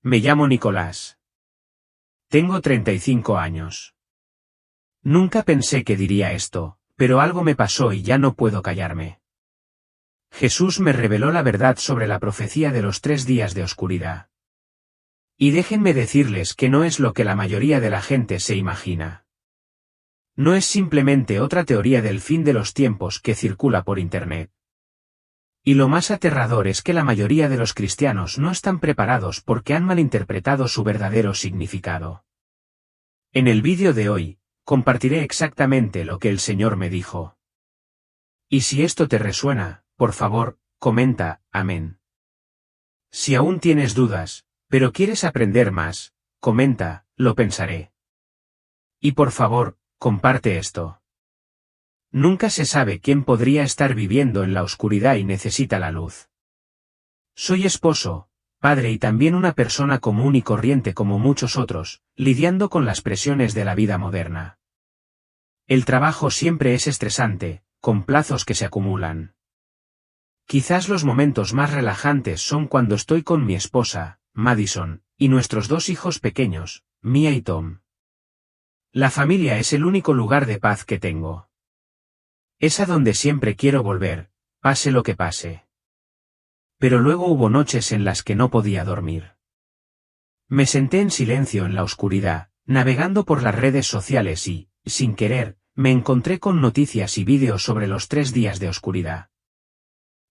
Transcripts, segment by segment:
Me llamo Nicolás. Tengo 35 años. Nunca pensé que diría esto, pero algo me pasó y ya no puedo callarme. Jesús me reveló la verdad sobre la profecía de los 3 días de oscuridad. Y déjenme decirles que no es lo que la mayoría de la gente se imagina. No es simplemente otra teoría del fin de los tiempos que circula por Internet. Y lo más aterrador es que la mayoría de los cristianos no están preparados porque han malinterpretado su verdadero significado. En el vídeo de hoy, compartiré exactamente lo que el Señor me dijo. Y si esto te resuena, por favor, comenta, amén. Si aún tienes dudas, pero quieres aprender más, comenta, lo pensaré. Y por favor, comparte esto. Nunca se sabe quién podría estar viviendo en la oscuridad y necesita la luz. Soy esposo, padre y también una persona común y corriente como muchos otros, lidiando con las presiones de la vida moderna. El trabajo siempre es estresante, con plazos que se acumulan. Quizás los momentos más relajantes son cuando estoy con mi esposa, Madison, y nuestros 2 hijos pequeños, Mia y Tom. La familia es el único lugar de paz que tengo. Es a donde siempre quiero volver, pase lo que pase. Pero luego hubo noches en las que no podía dormir. Me senté en silencio en la oscuridad, navegando por las redes sociales y, sin querer, me encontré con noticias y vídeos sobre los 3 días de oscuridad.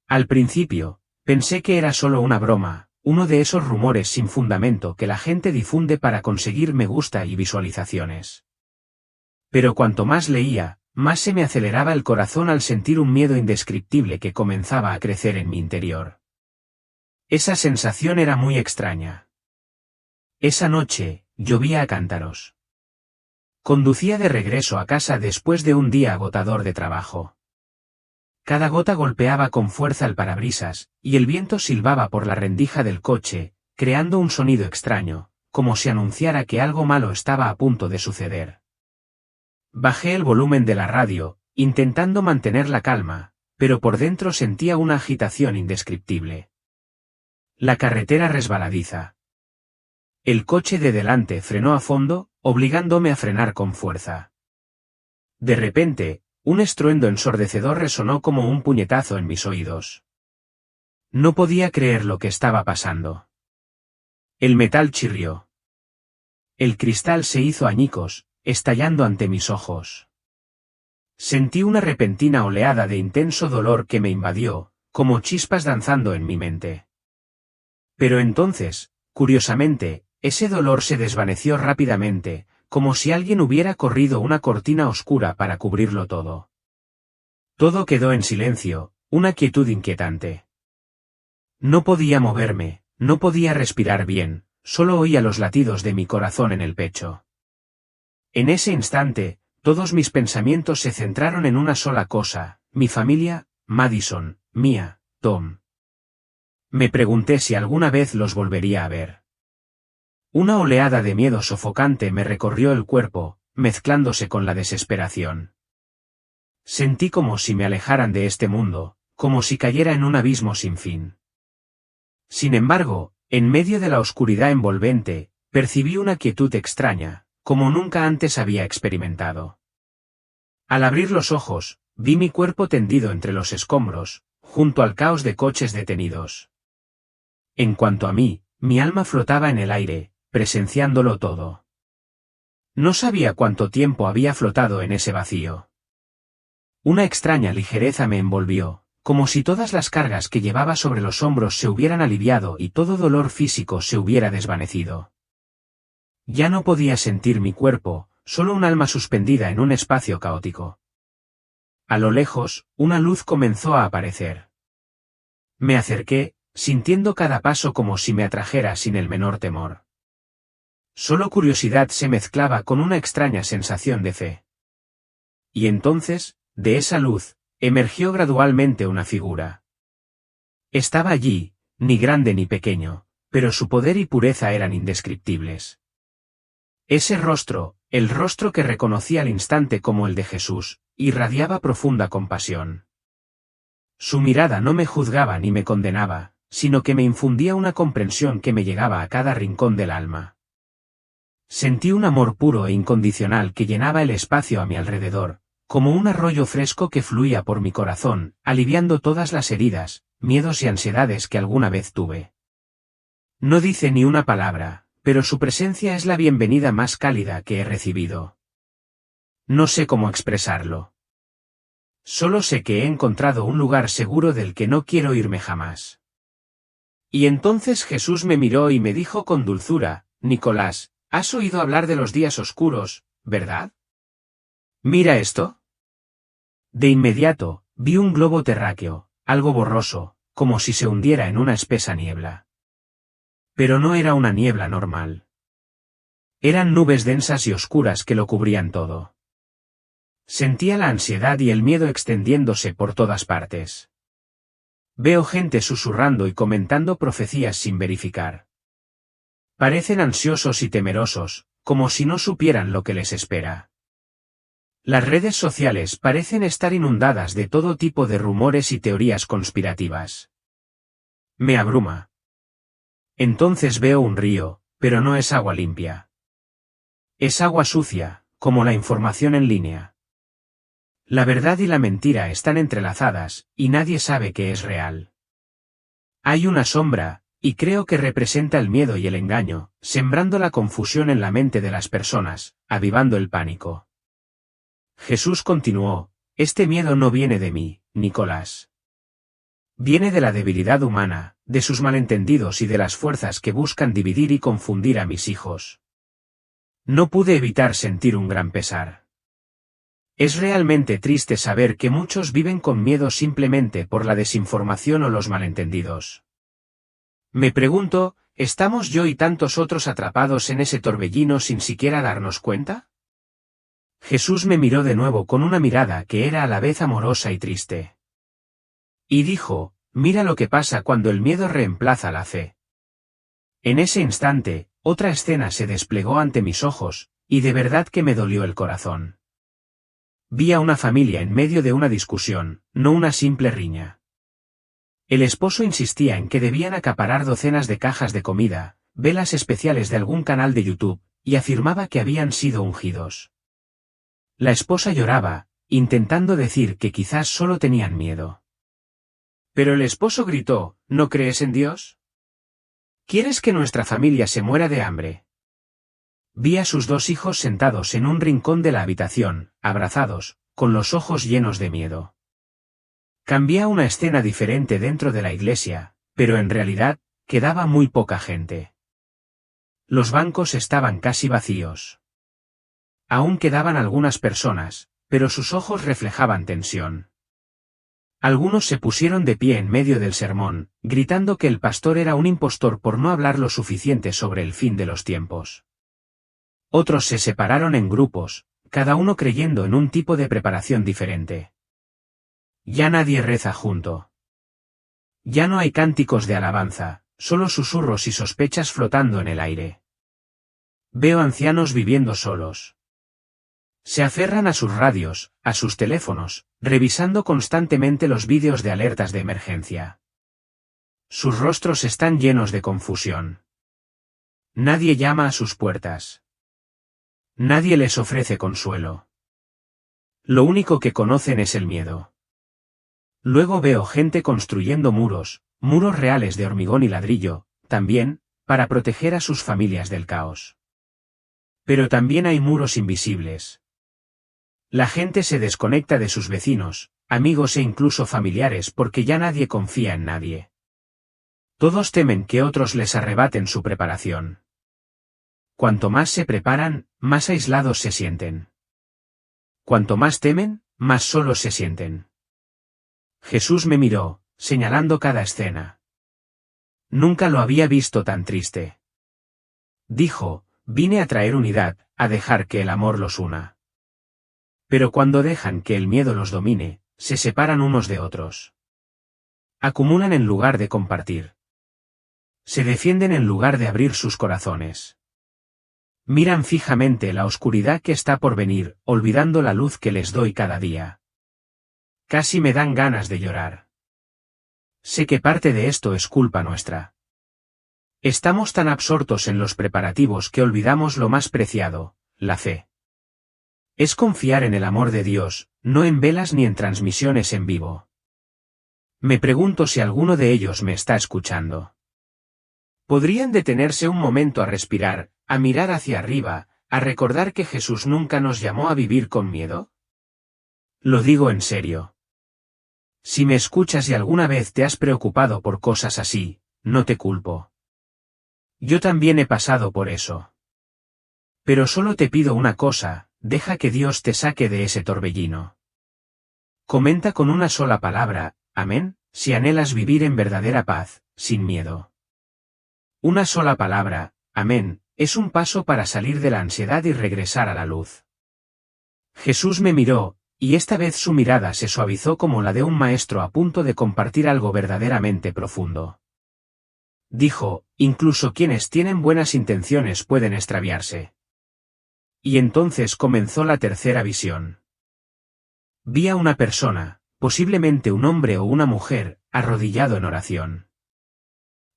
Al principio, pensé que era solo una broma, uno de esos rumores sin fundamento que la gente difunde para conseguir me gusta y visualizaciones. Pero cuanto más leía, más se me aceleraba el corazón al sentir un miedo indescriptible que comenzaba a crecer en mi interior. Esa sensación era muy extraña. Esa noche, llovía a cántaros. Conducía de regreso a casa después de un día agotador de trabajo. Cada gota golpeaba con fuerza el parabrisas, y el viento silbaba por la rendija del coche, creando un sonido extraño, como si anunciara que algo malo estaba a punto de suceder. Bajé el volumen de la radio, intentando mantener la calma, pero por dentro sentía una agitación indescriptible. La carretera resbaladiza. El coche de delante frenó a fondo, obligándome a frenar con fuerza. De repente, un estruendo ensordecedor resonó como un puñetazo en mis oídos. No podía creer lo que estaba pasando. El metal chirrió. El cristal se hizo añicos, estallando ante mis ojos. Sentí una repentina oleada de intenso dolor que me invadió, como chispas danzando en mi mente. Pero entonces, curiosamente, ese dolor se desvaneció rápidamente, como si alguien hubiera corrido una cortina oscura para cubrirlo todo. Todo quedó en silencio, una quietud inquietante. No podía moverme, no podía respirar bien, solo oía los latidos de mi corazón en el pecho. En ese instante, todos mis pensamientos se centraron en una sola cosa, mi familia, Madison, Mia, Tom. Me pregunté si alguna vez los volvería a ver. Una oleada de miedo sofocante me recorrió el cuerpo, mezclándose con la desesperación. Sentí como si me alejaran de este mundo, como si cayera en un abismo sin fin. Sin embargo, en medio de la oscuridad envolvente, percibí una quietud extraña, como nunca antes había experimentado. Al abrir los ojos, vi mi cuerpo tendido entre los escombros, junto al caos de coches detenidos. En cuanto a mí, mi alma flotaba en el aire, presenciándolo todo. No sabía cuánto tiempo había flotado en ese vacío. Una extraña ligereza me envolvió, como si todas las cargas que llevaba sobre los hombros se hubieran aliviado y todo dolor físico se hubiera desvanecido. Ya no podía sentir mi cuerpo, solo un alma suspendida en un espacio caótico. A lo lejos, una luz comenzó a aparecer. Me acerqué, sintiendo cada paso como si me atrajera sin el menor temor. Solo curiosidad se mezclaba con una extraña sensación de fe. Y entonces, de esa luz, emergió gradualmente una figura. Estaba allí, ni grande ni pequeño, pero su poder y pureza eran indescriptibles. Ese rostro, el rostro que reconocí al instante como el de Jesús, irradiaba profunda compasión. Su mirada no me juzgaba ni me condenaba, sino que me infundía una comprensión que me llegaba a cada rincón del alma. Sentí un amor puro e incondicional que llenaba el espacio a mi alrededor, como un arroyo fresco que fluía por mi corazón, aliviando todas las heridas, miedos y ansiedades que alguna vez tuve. No dice ni una palabra, pero su presencia es la bienvenida más cálida que he recibido. No sé cómo expresarlo. Solo sé que he encontrado un lugar seguro del que no quiero irme jamás. Y entonces Jesús me miró y me dijo con dulzura: Nicolás, has oído hablar de los días oscuros, ¿verdad? Mira esto. De inmediato, vi un globo terráqueo, algo borroso, como si se hundiera en una espesa niebla. Pero no era una niebla normal. Eran nubes densas y oscuras que lo cubrían todo. Sentía la ansiedad y el miedo extendiéndose por todas partes. Veo gente susurrando y comentando profecías sin verificar. Parecen ansiosos y temerosos, como si no supieran lo que les espera. Las redes sociales parecen estar inundadas de todo tipo de rumores y teorías conspirativas. Me abruma. Entonces veo un río, pero no es agua limpia. Es agua sucia, como la información en línea. La verdad y la mentira están entrelazadas, y nadie sabe qué es real. Hay una sombra, y creo que representa el miedo y el engaño, sembrando la confusión en la mente de las personas, avivando el pánico. Jesús continuó: este miedo no viene de mí, Nicolás. Viene de la debilidad humana, de sus malentendidos y de las fuerzas que buscan dividir y confundir a mis hijos. No pude evitar sentir un gran pesar. Es realmente triste saber que muchos viven con miedo simplemente por la desinformación o los malentendidos. Me pregunto, ¿estamos yo y tantos otros atrapados en ese torbellino sin siquiera darnos cuenta? Jesús me miró de nuevo con una mirada que era a la vez amorosa y triste. Y dijo: mira lo que pasa cuando el miedo reemplaza la fe. En ese instante, otra escena se desplegó ante mis ojos, y de verdad que me dolió el corazón. Vi a una familia en medio de una discusión, no una simple riña. El esposo insistía en que debían acaparar docenas de cajas de comida, velas especiales de algún canal de YouTube, y afirmaba que habían sido ungidos. La esposa lloraba, intentando decir que quizás solo tenían miedo. Pero el esposo gritó: ¿no crees en Dios? ¿Quieres que nuestra familia se muera de hambre? Vi a sus dos hijos sentados en un rincón de la habitación, abrazados, con los ojos llenos de miedo. Cambié a una escena diferente dentro de la iglesia, pero en realidad, quedaba muy poca gente. Los bancos estaban casi vacíos. Aún quedaban algunas personas, pero sus ojos reflejaban tensión. Algunos se pusieron de pie en medio del sermón, gritando que el pastor era un impostor por no hablar lo suficiente sobre el fin de los tiempos. Otros se separaron en grupos, cada uno creyendo en un tipo de preparación diferente. Ya nadie reza junto. Ya no hay cánticos de alabanza, solo susurros y sospechas flotando en el aire. Veo ancianos viviendo solos. Se aferran a sus radios, a sus teléfonos, revisando constantemente los vídeos de alertas de emergencia. Sus rostros están llenos de confusión. Nadie llama a sus puertas. Nadie les ofrece consuelo. Lo único que conocen es el miedo. Luego veo gente construyendo muros reales de hormigón y ladrillo, también, para proteger a sus familias del caos. Pero también hay muros invisibles. La gente se desconecta de sus vecinos, amigos e incluso familiares porque ya nadie confía en nadie. Todos temen que otros les arrebaten su preparación. Cuanto más se preparan, más aislados se sienten. Cuanto más temen, más solos se sienten. Jesús me miró, señalando cada escena. Nunca lo había visto tan triste. Dijo: vine a traer unidad, a dejar que el amor los una. Pero cuando dejan que el miedo los domine, se separan unos de otros. Acumulan en lugar de compartir. Se defienden en lugar de abrir sus corazones. Miran fijamente la oscuridad que está por venir, olvidando la luz que les doy cada día. Casi me dan ganas de llorar. Sé que parte de esto es culpa nuestra. Estamos tan absortos en los preparativos que olvidamos lo más preciado, la fe. Es confiar en el amor de Dios, no en velas ni en transmisiones en vivo. Me pregunto si alguno de ellos me está escuchando. ¿Podrían detenerse un momento a respirar, a mirar hacia arriba, a recordar que Jesús nunca nos llamó a vivir con miedo? Lo digo en serio. Si me escuchas y alguna vez te has preocupado por cosas así, no te culpo. Yo también he pasado por eso. Pero solo te pido una cosa, deja que Dios te saque de ese torbellino. Comenta con una sola palabra, amén, si anhelas vivir en verdadera paz, sin miedo. Una sola palabra, amén, es un paso para salir de la ansiedad y regresar a la luz. Jesús me miró, y esta vez su mirada se suavizó como la de un maestro a punto de compartir algo verdaderamente profundo. Dijo, incluso quienes tienen buenas intenciones pueden extraviarse. Y entonces comenzó la tercera visión. Vi a una persona, posiblemente un hombre o una mujer, arrodillado en oración.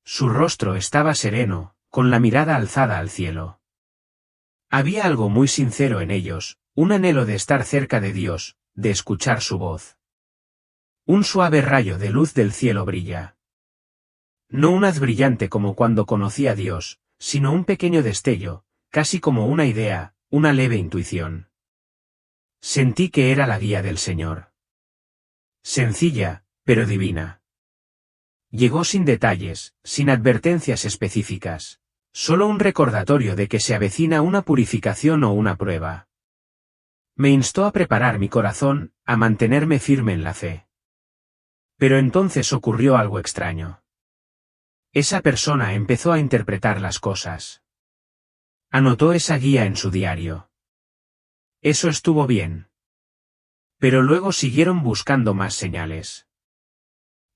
Su rostro estaba sereno, con la mirada alzada al cielo. Había algo muy sincero en ellos, un anhelo de estar cerca de Dios, de escuchar su voz. Un suave rayo de luz del cielo brilla. No un haz brillante como cuando conocí a Dios, sino un pequeño destello, casi como una idea, una leve intuición. Sentí que era la guía del Señor. Sencilla, pero divina. Llegó sin detalles, sin advertencias específicas, solo un recordatorio de que se avecina una purificación o una prueba. Me instó a preparar mi corazón, a mantenerme firme en la fe. Pero entonces ocurrió algo extraño. Esa persona empezó a interpretar las cosas. Anotó esa guía en su diario. Eso estuvo bien. Pero luego siguieron buscando más señales.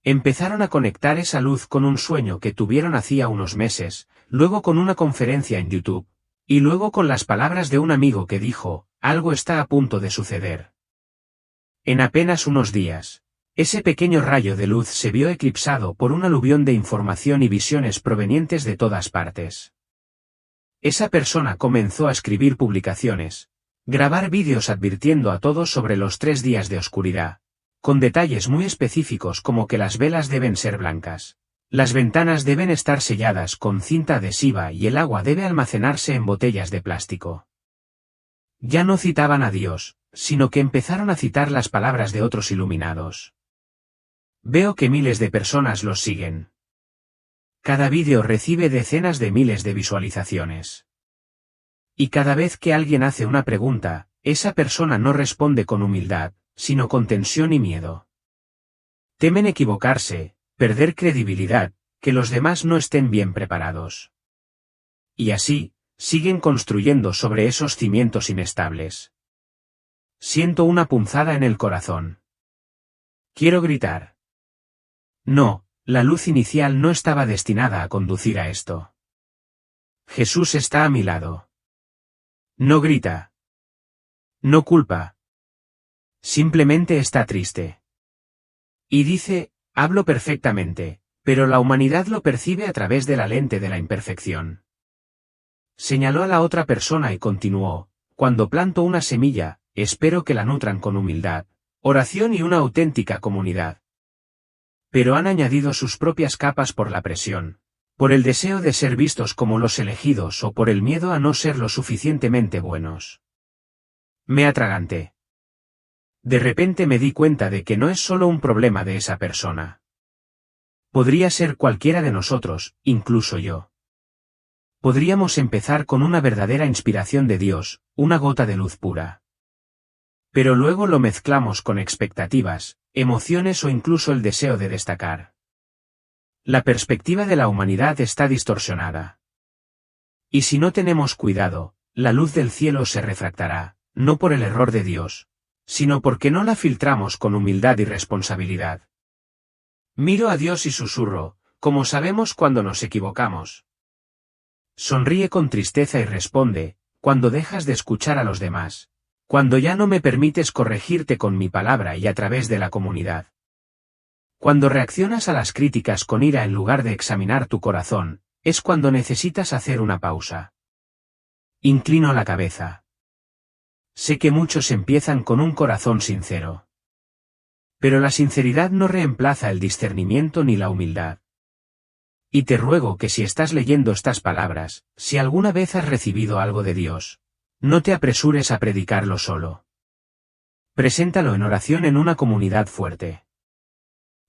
Empezaron a conectar esa luz con un sueño que tuvieron hacía unos meses, luego con una conferencia en YouTube, y luego con las palabras de un amigo que dijo, algo está a punto de suceder. En apenas unos días, ese pequeño rayo de luz se vio eclipsado por un aluvión de información y visiones provenientes de todas partes. Esa persona comenzó a escribir publicaciones, grabar vídeos advirtiendo a todos sobre los 3 días de oscuridad, con detalles muy específicos como que las velas deben ser blancas, las ventanas deben estar selladas con cinta adhesiva y el agua debe almacenarse en botellas de plástico. Ya no citaban a Dios, sino que empezaron a citar las palabras de otros iluminados. Veo que miles de personas los siguen. Cada vídeo recibe decenas de miles de visualizaciones. Y cada vez que alguien hace una pregunta, esa persona no responde con humildad, sino con tensión y miedo. Temen equivocarse, perder credibilidad, que los demás no estén bien preparados. Y así, siguen construyendo sobre esos cimientos inestables. Siento una punzada en el corazón. Quiero gritar. No, la luz inicial no estaba destinada a conducir a esto. Jesús está a mi lado. No grita. No culpa. Simplemente está triste. Y dice, hablo perfectamente, pero la humanidad lo percibe a través de la lente de la imperfección. Señaló a la otra persona y continuó, cuando planto una semilla, espero que la nutran con humildad, oración y una auténtica comunidad. Pero han añadido sus propias capas por la presión, por el deseo de ser vistos como los elegidos o por el miedo a no ser lo suficientemente buenos. Me atraganté. De repente me di cuenta de que no es solo un problema de esa persona. Podría ser cualquiera de nosotros, incluso yo. Podríamos empezar con una verdadera inspiración de Dios, una gota de luz pura. Pero luego lo mezclamos con expectativas, emociones o incluso el deseo de destacar. La perspectiva de la humanidad está distorsionada. Y si no tenemos cuidado, la luz del cielo se refractará, no por el error de Dios, sino porque no la filtramos con humildad y responsabilidad. Miro a Dios y susurro, ¿cómo sabemos cuando nos equivocamos? Sonríe con tristeza y responde, cuando dejas de escuchar a los demás, cuando ya no me permites corregirte con mi palabra y a través de la comunidad. Cuando reaccionas a las críticas con ira en lugar de examinar tu corazón, es cuando necesitas hacer una pausa. Inclino la cabeza. Sé que muchos empiezan con un corazón sincero. Pero la sinceridad no reemplaza el discernimiento ni la humildad. Y te ruego que si estás leyendo estas palabras, si alguna vez has recibido algo de Dios, no te apresures a predicarlo solo. Preséntalo en oración en una comunidad fuerte.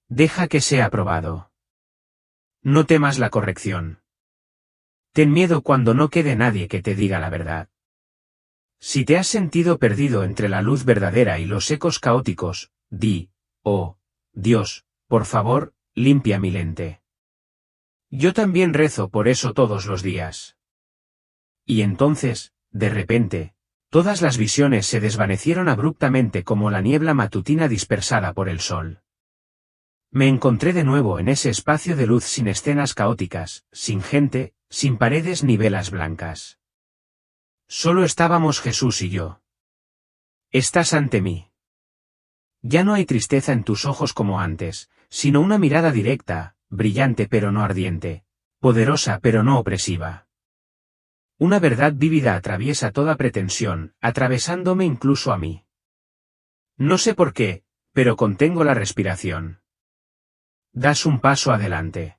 Deja que sea aprobado. No temas la corrección. Ten miedo cuando no quede nadie que te diga la verdad. Si te has sentido perdido entre la luz verdadera y los ecos caóticos, di, oh, Dios, por favor, limpia mi lente. Yo también rezo por eso todos los días. Y entonces, de repente, todas las visiones se desvanecieron abruptamente como la niebla matutina dispersada por el sol. Me encontré de nuevo en ese espacio de luz sin escenas caóticas, sin gente, sin paredes ni velas blancas. Solo estábamos Jesús y yo. Estás ante mí. Ya no hay tristeza en tus ojos como antes, sino una mirada directa, brillante pero no ardiente, poderosa pero no opresiva. Una verdad vívida atraviesa toda pretensión, atravesándome incluso a mí. No sé por qué, pero contengo la respiración. Das un paso adelante.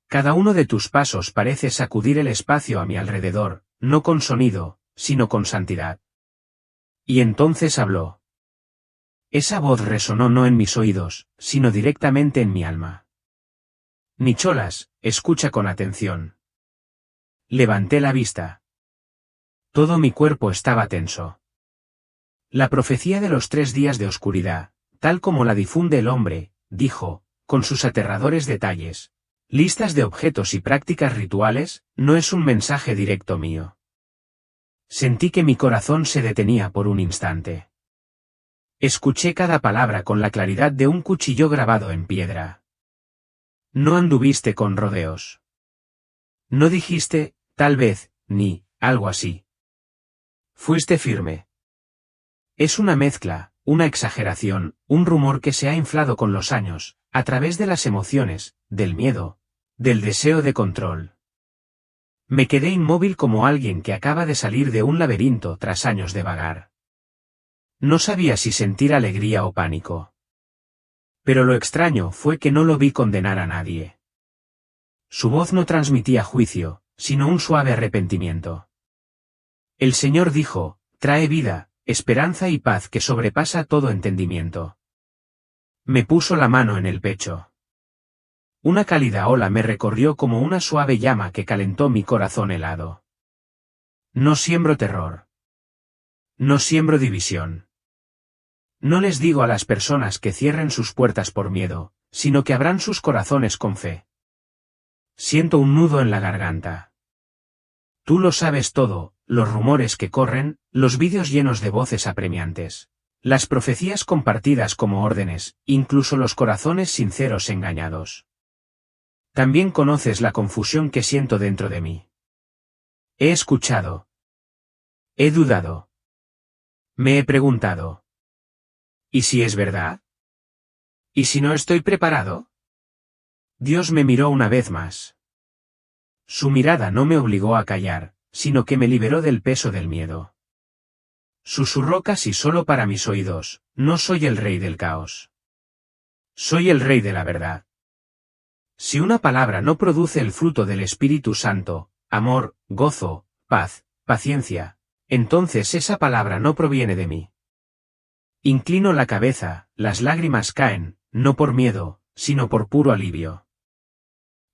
Cada uno de tus pasos parece sacudir el espacio a mi alrededor, no con sonido, sino con santidad. Y entonces habló. Esa voz resonó no en mis oídos, sino directamente en mi alma. Nicholas, escucha con atención. Levanté la vista. Todo mi cuerpo estaba tenso. La profecía de los 3 días de oscuridad, tal como la difunde el hombre, dijo, con sus aterradores detalles, listas de objetos y prácticas rituales, no es un mensaje directo mío. Sentí que mi corazón se detenía por un instante. Escuché cada palabra con la claridad de un cuchillo grabado en piedra. No anduviste con rodeos. No dijiste, tal vez, ni, algo así. Fuiste firme. Es una mezcla, una exageración, un rumor que se ha inflado con los años, a través de las emociones, del miedo, del deseo de control. Me quedé inmóvil como alguien que acaba de salir de un laberinto tras años de vagar. No sabía si sentir alegría o pánico. Pero lo extraño fue que no lo vi condenar a nadie. Su voz no transmitía juicio, sino un suave arrepentimiento. El Señor dijo, trae vida, esperanza y paz que sobrepasa todo entendimiento. Me puso la mano en el pecho. Una cálida ola me recorrió como una suave llama que calentó mi corazón helado. No siembro terror. No siembro división. No les digo a las personas que cierren sus puertas por miedo, sino que abran sus corazones con fe. Siento un nudo en la garganta. Tú lo sabes todo, los rumores que corren, los vídeos llenos de voces apremiantes, las profecías compartidas como órdenes, incluso los corazones sinceros engañados. También conoces la confusión que siento dentro de mí. He escuchado. He dudado. Me he preguntado. ¿Y si es verdad? ¿Y si no estoy preparado? Dios me miró una vez más. Su mirada no me obligó a callar, sino que me liberó del peso del miedo. Susurró casi solo para mis oídos, no soy el rey del caos. Soy el rey de la verdad. Si una palabra no produce el fruto del Espíritu Santo, amor, gozo, paz, paciencia, entonces esa palabra no proviene de mí. Inclino la cabeza, las lágrimas caen, no por miedo, sino por puro alivio.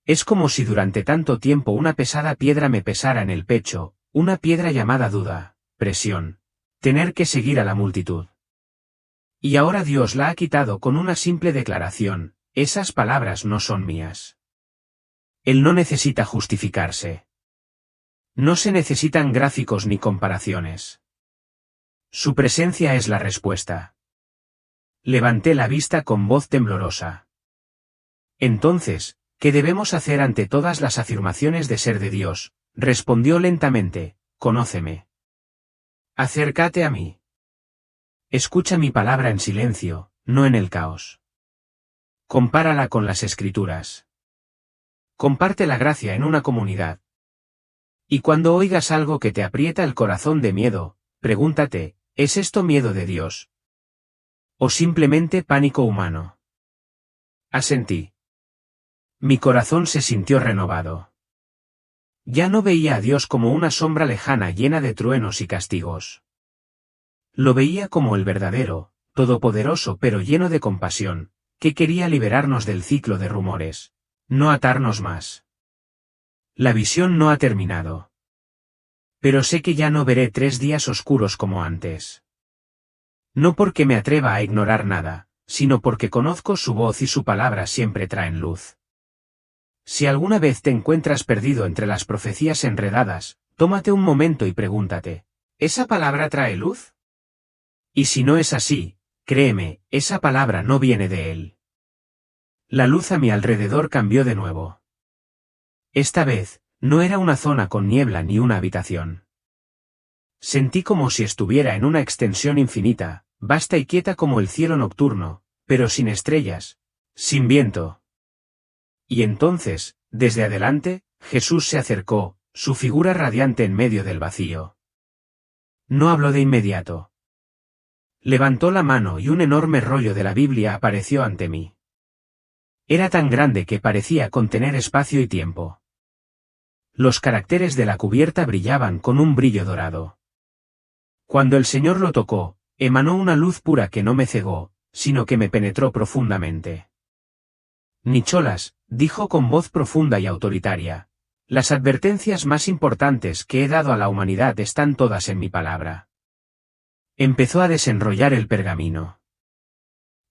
Es como si durante tanto tiempo una pesada piedra me pesara en el pecho, una piedra llamada duda, presión, tener que seguir a la multitud. Y ahora Dios la ha quitado con una simple declaración, esas palabras no son mías. Él no necesita justificarse. No se necesitan gráficos ni comparaciones. Su presencia es la respuesta. Levanté la vista con voz temblorosa. Entonces, ¿qué debemos hacer ante todas las afirmaciones de ser de Dios? Respondió lentamente, conóceme. Acércate a mí. Escucha mi palabra en silencio, no en el caos. Compárala con las Escrituras. Comparte la gracia en una comunidad. Y cuando oigas algo que te aprieta el corazón de miedo, pregúntate, ¿es esto miedo de Dios? ¿O simplemente pánico humano? Asentí. Mi corazón se sintió renovado. Ya no veía a Dios como una sombra lejana llena de truenos y castigos. Lo veía como el verdadero, todopoderoso pero lleno de compasión, que quería liberarnos del ciclo de rumores, no atarnos más. La visión no ha terminado. Pero sé que ya no veré 3 días oscuros como antes. No porque me atreva a ignorar nada, sino porque conozco su voz y su palabra siempre traen luz. Si alguna vez te encuentras perdido entre las profecías enredadas, tómate un momento y pregúntate, ¿esa palabra trae luz? Y si no es así, créeme, esa palabra no viene de él. La luz a mi alrededor cambió de nuevo. Esta vez, no era una zona con niebla ni una habitación. Sentí como si estuviera en una extensión infinita, vasta y quieta como el cielo nocturno, pero sin estrellas, sin viento. Y entonces, desde adelante, Jesús se acercó, su figura radiante en medio del vacío. No habló de inmediato. Levantó la mano y un enorme rollo de la Biblia apareció ante mí. Era tan grande que parecía contener espacio y tiempo. Los caracteres de la cubierta brillaban con un brillo dorado. Cuando el Señor lo tocó, emanó una luz pura que no me cegó, sino que me penetró profundamente. Nicholas, dijo con voz profunda y autoritaria, las advertencias más importantes que he dado a la humanidad están todas en mi palabra. Empezó a desenrollar el pergamino.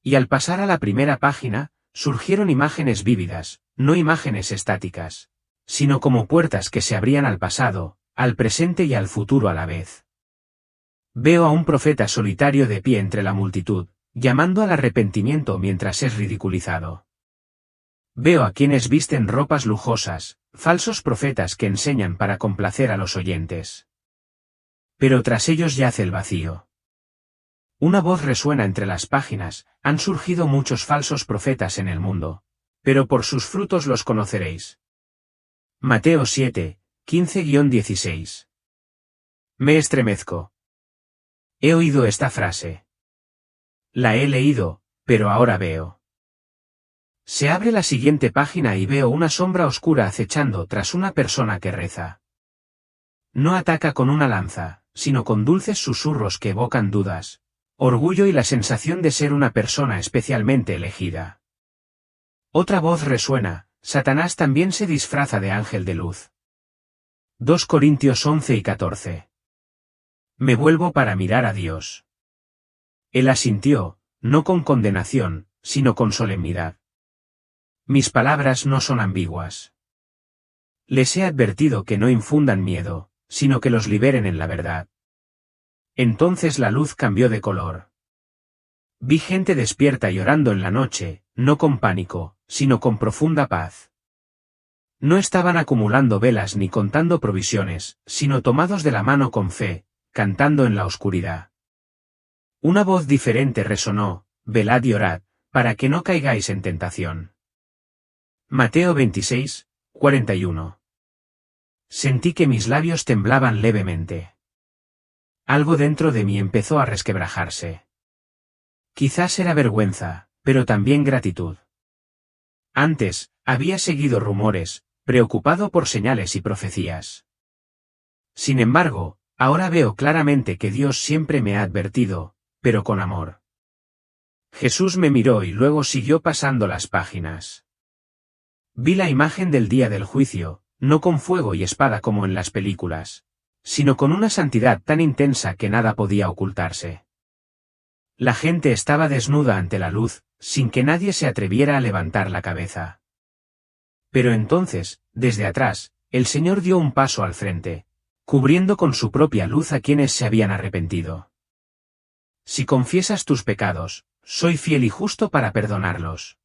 Y al pasar a la primera página, surgieron imágenes vívidas, no imágenes estáticas, sino como puertas que se abrían al pasado, al presente y al futuro a la vez. Veo a un profeta solitario de pie entre la multitud, llamando al arrepentimiento mientras es ridiculizado. Veo a quienes visten ropas lujosas, falsos profetas que enseñan para complacer a los oyentes. Pero tras ellos yace el vacío. Una voz resuena entre las páginas, han surgido muchos falsos profetas en el mundo, pero por sus frutos los conoceréis. Mateo 7, 15-16. Me estremezco. He oído esta frase. La he leído, pero ahora veo. Se abre la siguiente página y veo una sombra oscura acechando tras una persona que reza. No ataca con una lanza, sino con dulces susurros que evocan dudas, orgullo y la sensación de ser una persona especialmente elegida. Otra voz resuena, Satanás también se disfraza de ángel de luz. 2 Corintios 11 y 14. Me vuelvo para mirar a Dios. Él asintió, no con condenación, sino con solemnidad. Mis palabras no son ambiguas. Les he advertido que no infundan miedo, sino que los liberen en la verdad. Entonces la luz cambió de color. Vi gente despierta y orando en la noche, no con pánico, sino con profunda paz. No estaban acumulando velas ni contando provisiones, sino tomados de la mano con fe, cantando en la oscuridad. Una voz diferente resonó, velad y orad, para que no caigáis en tentación. Mateo 26, 41. Sentí que mis labios temblaban levemente. Algo dentro de mí empezó a resquebrajarse. Quizás era vergüenza, pero también gratitud. Antes, había seguido rumores, preocupado por señales y profecías. Sin embargo, ahora veo claramente que Dios siempre me ha advertido, pero con amor. Jesús me miró y luego siguió pasando las páginas. Vi la imagen del día del juicio, no con fuego y espada como en las películas, sino con una santidad tan intensa que nada podía ocultarse. La gente estaba desnuda ante la luz, sin que nadie se atreviera a levantar la cabeza. Pero entonces, desde atrás, el Señor dio un paso al frente, cubriendo con su propia luz a quienes se habían arrepentido. Si confiesas tus pecados, soy fiel y justo para perdonarlos.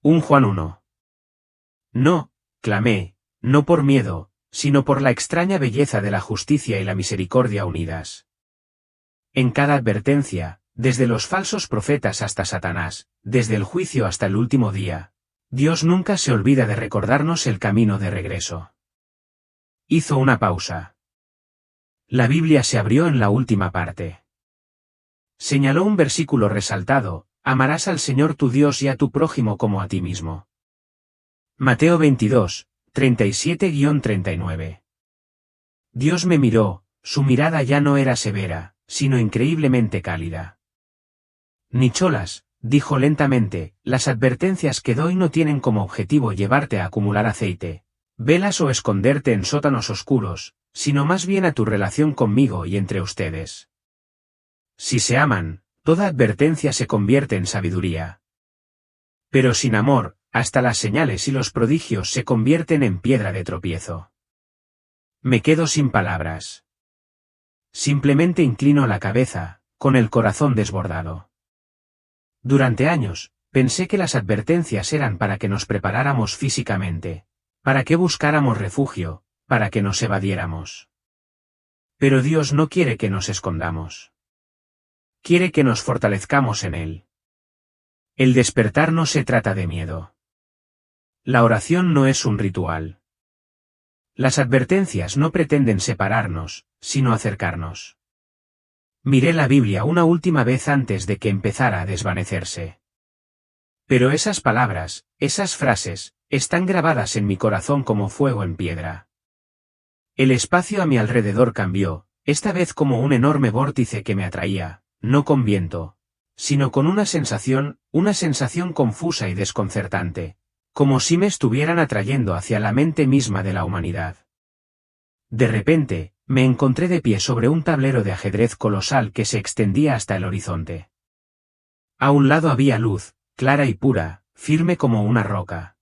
1 Juan 1. No, clamé, no por miedo, sino por la extraña belleza de la justicia y la misericordia unidas. En cada advertencia, Desde los falsos profetas hasta Satanás, desde el juicio hasta el último día, Dios nunca se olvida de recordarnos el camino de regreso. Hizo una pausa. La Biblia se abrió en la última parte. Señaló un versículo resaltado: amarás al Señor tu Dios y a tu prójimo como a ti mismo. Mateo 22, 37-39. Dios me miró, su mirada ya no era severa, sino increíblemente cálida. Nicholas, dijo lentamente, las advertencias que doy no tienen como objetivo llevarte a acumular aceite, velas o esconderte en sótanos oscuros, sino más bien a tu relación conmigo y entre ustedes. Si se aman, toda advertencia se convierte en sabiduría. Pero sin amor, hasta las señales y los prodigios se convierten en piedra de tropiezo. Me quedo sin palabras. Simplemente inclino la cabeza, con el corazón desbordado. Durante años, pensé que las advertencias eran para que nos preparáramos físicamente, para que buscáramos refugio, para que nos evadiéramos. Pero Dios no quiere que nos escondamos. Quiere que nos fortalezcamos en Él. El despertar no se trata de miedo. La oración no es un ritual. Las advertencias no pretenden separarnos, sino acercarnos. Miré la Biblia una última vez antes de que empezara a desvanecerse. Pero esas palabras, esas frases, están grabadas en mi corazón como fuego en piedra. El espacio a mi alrededor cambió, esta vez como un enorme vórtice que me atraía, no con viento, sino con una sensación confusa y desconcertante, como si me estuvieran atrayendo hacia la mente misma de la humanidad. De repente, me encontré de pie sobre un tablero de ajedrez colosal que se extendía hasta el horizonte. A un lado había luz, clara y pura, firme como una roca.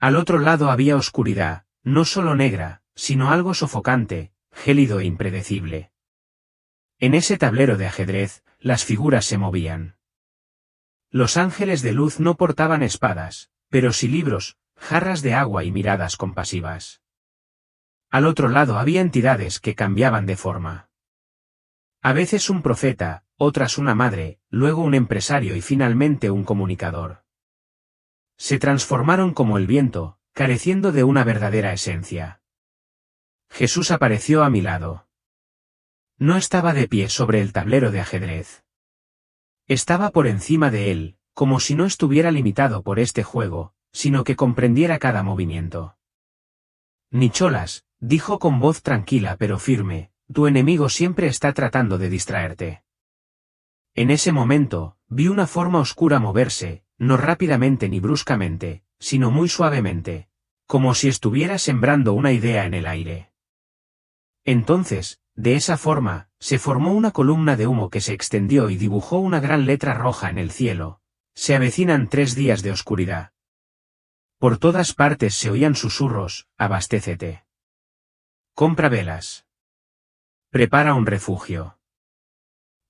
Al otro lado había oscuridad, no solo negra, sino algo sofocante, gélido e impredecible. En ese tablero de ajedrez, las figuras se movían. Los ángeles de luz no portaban espadas, pero sí libros, jarras de agua y miradas compasivas. Al otro lado había entidades que cambiaban de forma. A veces un profeta, otras una madre, luego un empresario y finalmente un comunicador. Se transformaron como el viento, careciendo de una verdadera esencia. Jesús apareció a mi lado. No estaba de pie sobre el tablero de ajedrez. Estaba por encima de él, como si no estuviera limitado por este juego, sino que comprendiera cada movimiento. Nicholas, dijo con voz tranquila pero firme, tu enemigo siempre está tratando de distraerte. En ese momento, vi una forma oscura moverse, no rápidamente ni bruscamente, sino muy suavemente, como si estuviera sembrando una idea en el aire. Entonces, de esa forma, se formó una columna de humo que se extendió y dibujó una gran letra roja en el cielo. Se avecinan 3 días de oscuridad. Por todas partes se oían susurros, abastécete. Compra velas. Prepara un refugio.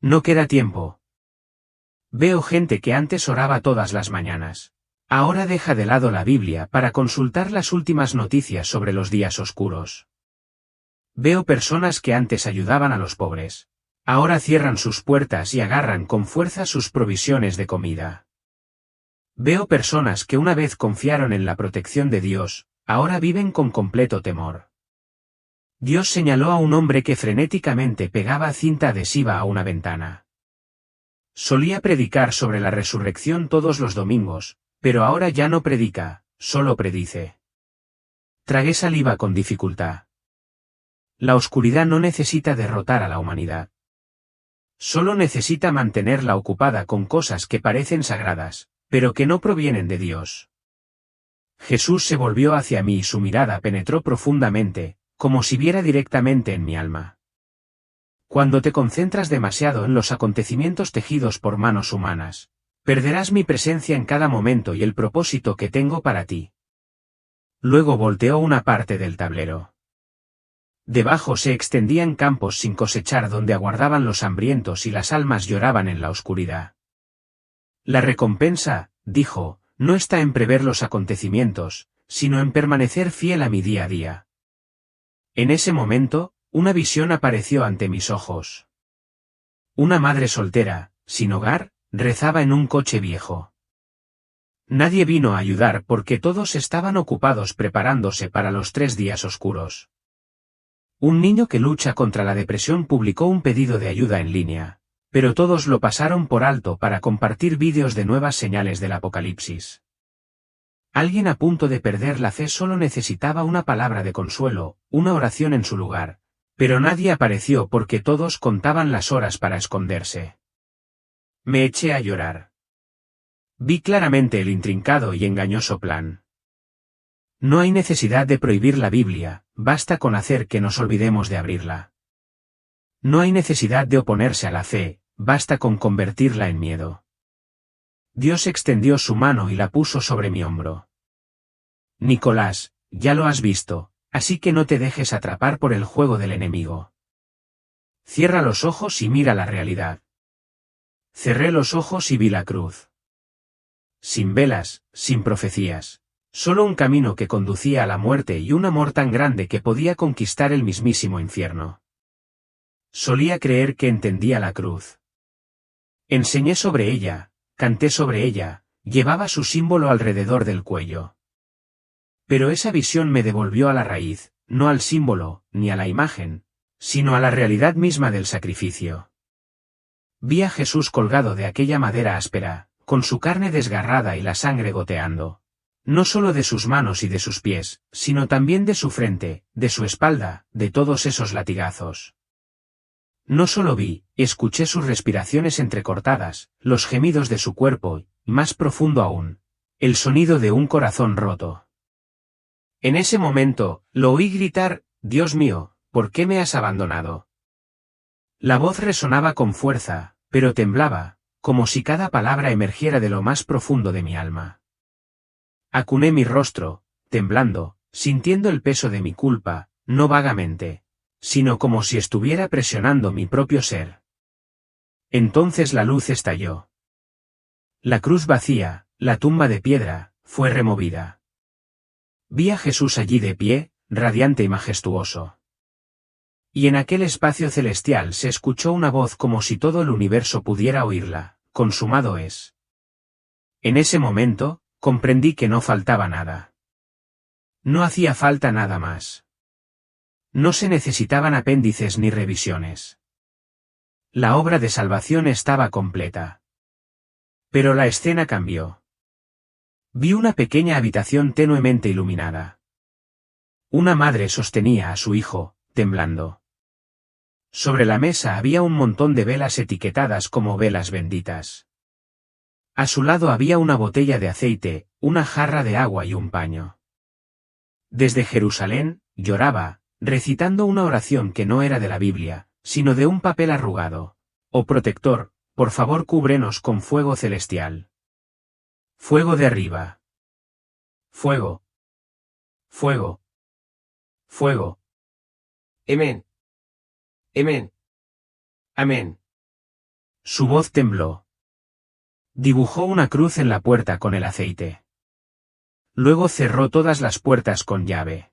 No queda tiempo. Veo gente que antes oraba todas las mañanas. Ahora deja de lado la Biblia para consultar las últimas noticias sobre los días oscuros. Veo personas que antes ayudaban a los pobres. Ahora cierran sus puertas y agarran con fuerza sus provisiones de comida. Veo personas que una vez confiaron en la protección de Dios, ahora viven con completo temor. Dios señaló a un hombre que frenéticamente pegaba cinta adhesiva a una ventana. Solía predicar sobre la resurrección todos los domingos, pero ahora ya no predica, solo predice. Tragué saliva con dificultad. La oscuridad no necesita derrotar a la humanidad. Solo necesita mantenerla ocupada con cosas que parecen sagradas, pero que no provienen de Dios. Jesús se volvió hacia mí y su mirada penetró profundamente, como si viera directamente en mi alma. Cuando te concentras demasiado en los acontecimientos tejidos por manos humanas, perderás mi presencia en cada momento y el propósito que tengo para ti. Luego volteó una parte del tablero. Debajo se extendían campos sin cosechar donde aguardaban los hambrientos y las almas lloraban en la oscuridad. La recompensa, dijo, no está en prever los acontecimientos, sino en permanecer fiel a mi día a día. En ese momento, una visión apareció ante mis ojos. Una madre soltera, sin hogar, rezaba en un coche viejo. Nadie vino a ayudar porque todos estaban ocupados preparándose para los 3 días oscuros. Un niño que lucha contra la depresión publicó un pedido de ayuda en línea, pero todos lo pasaron por alto para compartir vídeos de nuevas señales del apocalipsis. Alguien a punto de perder la fe solo necesitaba una palabra de consuelo, una oración en su lugar, pero nadie apareció porque todos contaban las horas para esconderse. Me eché a llorar. Vi claramente el intrincado y engañoso plan. No hay necesidad de prohibir la Biblia, basta con hacer que nos olvidemos de abrirla. No hay necesidad de oponerse a la fe, basta con convertirla en miedo. Dios extendió su mano y la puso sobre mi hombro. Nicolás, ya lo has visto, así que no te dejes atrapar por el juego del enemigo. Cierra los ojos y mira la realidad. Cerré los ojos y vi la cruz. Sin velas, sin profecías. Solo un camino que conducía a la muerte y un amor tan grande que podía conquistar el mismísimo infierno. Solía creer que entendía la cruz. Enseñé sobre ella, canté sobre ella, llevaba su símbolo alrededor del cuello. Pero esa visión me devolvió a la raíz, no al símbolo, ni a la imagen, sino a la realidad misma del sacrificio. Vi a Jesús colgado de aquella madera áspera, con su carne desgarrada y la sangre goteando. No solo de sus manos y de sus pies, sino también de su frente, de su espalda, de todos esos latigazos. No solo vi, escuché sus respiraciones entrecortadas, los gemidos de su cuerpo, y más profundo aún, el sonido de un corazón roto. En ese momento, lo oí gritar, Dios mío, ¿por qué me has abandonado? La voz resonaba con fuerza, pero temblaba, como si cada palabra emergiera de lo más profundo de mi alma. Acuné mi rostro, temblando, sintiendo el peso de mi culpa, no vagamente, sino como si estuviera presionando mi propio ser. Entonces la luz estalló. La cruz vacía, la tumba de piedra, fue removida. Vi a Jesús allí de pie, radiante y majestuoso. Y en aquel espacio celestial se escuchó una voz como si todo el universo pudiera oírla, consumado es. En ese momento, comprendí que no faltaba nada. No hacía falta nada más. No se necesitaban apéndices ni revisiones. La obra de salvación estaba completa. Pero la escena cambió. Vi una pequeña habitación tenuemente iluminada. Una madre sostenía a su hijo, temblando. Sobre la mesa había un montón de velas etiquetadas como velas benditas. A su lado había una botella de aceite, una jarra de agua y un paño. Desde Jerusalén, lloraba, recitando una oración que no era de la Biblia, sino de un papel arrugado. Oh protector, por favor cúbrenos con fuego celestial. Fuego de arriba. Fuego. Fuego. Fuego. Amén. Amén. Amén. Su voz tembló. Dibujó una cruz en la puerta con el aceite. Luego cerró todas las puertas con llave.